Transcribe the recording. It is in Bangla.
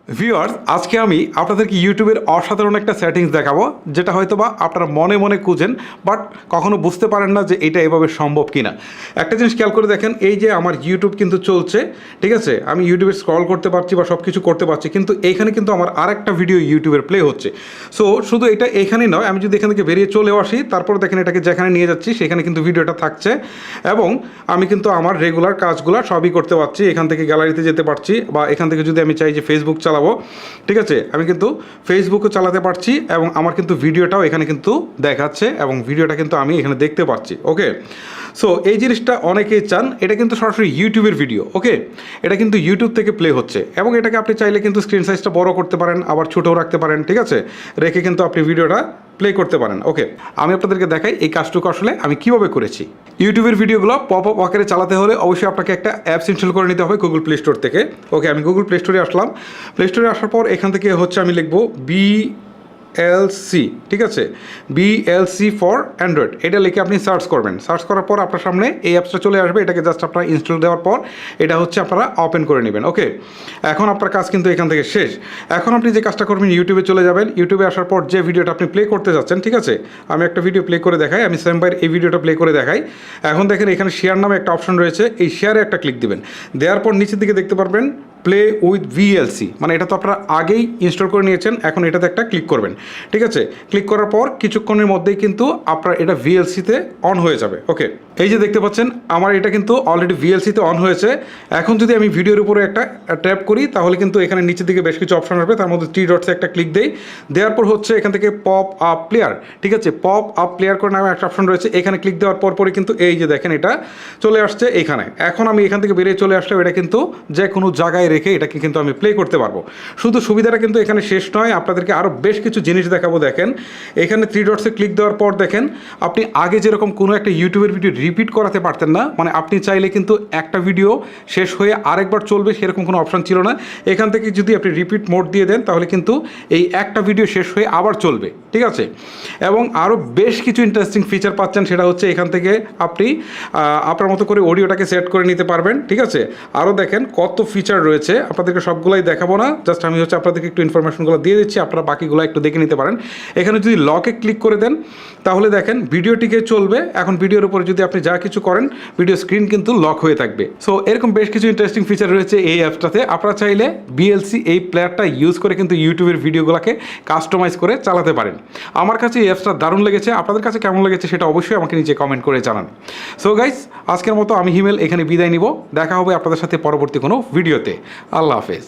ভিউয়ার্স, আজকে আমি আপনাদেরকে ইউটিউবের অসাধারণ একটা সেটিংস দেখাবো, যেটা হয়তো বা আপনারা মনে মনে খুঁজেন বাট কখনো বুঝতে পারেন না যে এটা এভাবে সম্ভব কিনা। একটা জিনিস খেয়াল করে দেখেন, এই যে আমার ইউটিউব কিন্তু চলছে, ঠিক আছে, আমি ইউটিউবে স্ক্রল করতে পারছি বা সব কিছু করতে পারছি, কিন্তু এইখানে কিন্তু আমার আরেকটা ভিডিও ইউটিউবের প্লে হচ্ছে। সো শুধু এটা এইখানেই নয়, আমি যদি এখান থেকে বেরিয়ে চলেও আসি, তারপর দেখেন এটাকে যেখানে নিয়ে যাচ্ছি সেখানে কিন্তু ভিডিওটা থাকছে এবং আমি কিন্তু আমার রেগুলার কাজগুলো সবই করতে পারছি। এখান থেকে গ্যালারিতে যেতে পারছি বা এখান থেকে যদি আমি চাই যে ফেসবুক চালাবো, ঠিক আছে, আমি কিন্তু ফেসবুকও চালাতে পারছি এবং আমার কিন্তু ভিডিওটাও এখানে কিন্তু দেখাচ্ছে এবং ভিডিওটা কিন্তু আমি এখানে দেখতে পাচ্ছি। ওকে, সো এই জিনিসটা অনেকেই চান, এটা কিন্তু সরাসরি ইউটিউবের ভিডিও। ওকে, এটা কিন্তু ইউটিউব থেকে প্লে হচ্ছে এবং এটাকে আপনি চাইলে কিন্তু স্ক্রিন সাইজটা বড় করতে পারেন, আবার ছোটও রাখতে পারেন, ঠিক আছে, রেখে কিন্তু আপনি ভিডিওটা প্লে করতে পারেন। ওকে, আমি আপনাদেরকে দেখাই এই কাজটুকু আসলে আমি কীভাবে করেছি। ইউটিউবের ভিডিওগুলো পপ আপ আকারে চালাতে হলে অবশ্যই আপনাকে একটা অ্যাপস ইনস্টল করে নিতে হবে গুগল প্লে স্টোর থেকে। ওকে, আমি গুগল প্লে স্টোরে আসলাম। প্লে স্টোরে আসার পর এখান থেকে হচ্ছে আমি লিখবো BLC, ঠিক আছে, BLC ফর অ্যান্ড্রয়েড, এটা লিখে আপনি সার্চ করবেন। সার্চ করার পর আপনার সামনে এই অ্যাপসটা চলে আসবে। এটাকে জাস্ট আপনারা ইনস্টল দেওয়ার পর এটা হচ্ছে আপনারা ওপেন করে নেবেন। ওকে, এখন আপনার কাজ কিন্তু এখান থেকে শেষ। এখন আপনি যে কাজটা করবেন, ইউটিউবে চলে যাবেন। ইউটিউবে আসার পর যে ভিডিওটা আপনি প্লে করতে যাচ্ছেন, ঠিক আছে, আমি একটা ভিডিও প্লে করে দেখাই, আমি সেম ভাইয়ের এই ভিডিওটা প্লে করে দেখাই। এখন দেখেন এখানে শেয়ার নামে একটা অপশন রয়েছে, এই শেয়ারে একটা ক্লিক দিবেন। দেওয়ার পর নিচের দিকে দেখতে পারবেন প্লে উইথ VLC, মানে এটা তো আপনারা আগেই ইনস্টল করে নিয়েছেন, এখন এটাতে একটা ক্লিক করবেন, ঠিক আছে। ক্লিক করার পর কিছুক্ষণের মধ্যেই কিন্তু আপনার এটা VLC-তে অন হয়ে যাবে। ওকে, এই যে দেখতে পাচ্ছেন আমার এটা কিন্তু অলরেডি VLC-তে অন হয়েছে। এখন যদি আমি ভিডিওর উপরে একটা ট্যাপ করি, তাহলে কিন্তু এখানে নিচের দিকে বেশ কিছু অপশন আসবে, তার মধ্যে 3 ডটসে একটা ক্লিক দেই। দেওয়ার পর হচ্ছে এখান থেকে পপ আপ প্লেয়ার, ঠিক আছে, পপ আপ প্লেয়ার করে নামে একটা অপশন রয়েছে, এখানে ক্লিক দেওয়ার পরই কিন্তু এই যে দেখেন এটা চলে আসছে এখানে। এখন আমি এখান থেকে বেরিয়ে চলে আসলেও এটা কিন্তু যে কোনো জায়গায় রেখে এটাকে কিন্তু আমি প্লে করতে পারবো। শুধু সুবিধাটা কিন্তু এখানে শেষ নয়, আপনাদেরকে আরও বেশ কিছু জিনিস দেখাবো। দেখেন এখানে 3 ডটসে ক্লিক দেওয়ার পর দেখেন আপনি আগে যেরকম কোনো একটা ইউটিউবের ভিডিও রিপিট করাতে পারতেন না, মানে আপনি চাইলে কিন্তু একটা ভিডিও শেষ হয়ে আরেকবার চলবে সেরকম কোনো অপশন ছিল না। এখান থেকে যদি আপনি রিপিট মোড দিয়ে দেন, তাহলে কিন্তু এই একটা ভিডিও শেষ হয়ে আবার চলবে, ঠিক আছে। এবং আরও বেশ কিছু ইন্টারেস্টিং ফিচার পাচ্ছেন, সেটা হচ্ছে এখান থেকে আপনি আপনার মতো করে অডিওটাকে সেট করে নিতে পারবেন, ঠিক আছে। আরও দেখেন কত ফিচার রয়েছে, আপনাদেরকে সবগুলাই দেখাবো না, জাস্ট আমি হচ্ছে আপনাদেরকে একটু ইনফরমেশনগুলো দিয়ে দিচ্ছি, আপনারা বাকিগুলো একটু দেখে নিতে পারেন। এখানে যদি লকে ক্লিক করে দেন, তাহলে দেখেন ভিডিওটিকে চলবে। এখন ভিডিওর উপরে যদি আপনি যা কিছু করেন, ভিডিও স্ক্রিন কিন্তু লক হয়ে থাকবে। সো এরকম বেশ কিছু ইন্টারেস্টিং ফিচার রয়েছে এই অ্যাপসটাতে। আপনারা চাইলে BLC এই প্লেয়ারটা ইউজ করে কিন্তু ইউটিউবের ভিডিওগুলোকে কাস্টমাইজ করে চালাতে পারেন। আমার কাছে এই অ্যাপসটা দারুণ লেগেছে, আপনাদের কাছে কেমন লেগেছে সেটা অবশ্যই আমাকে নিচে কমেন্ট করে জানান। সো গাইস, আজকের মতো আমি হিমেল এখানে বিদায় নিব। দেখা হবে আপনাদের সাথে পরবর্তী কোনো ভিডিওতে। আল্লাহ হাফেজ।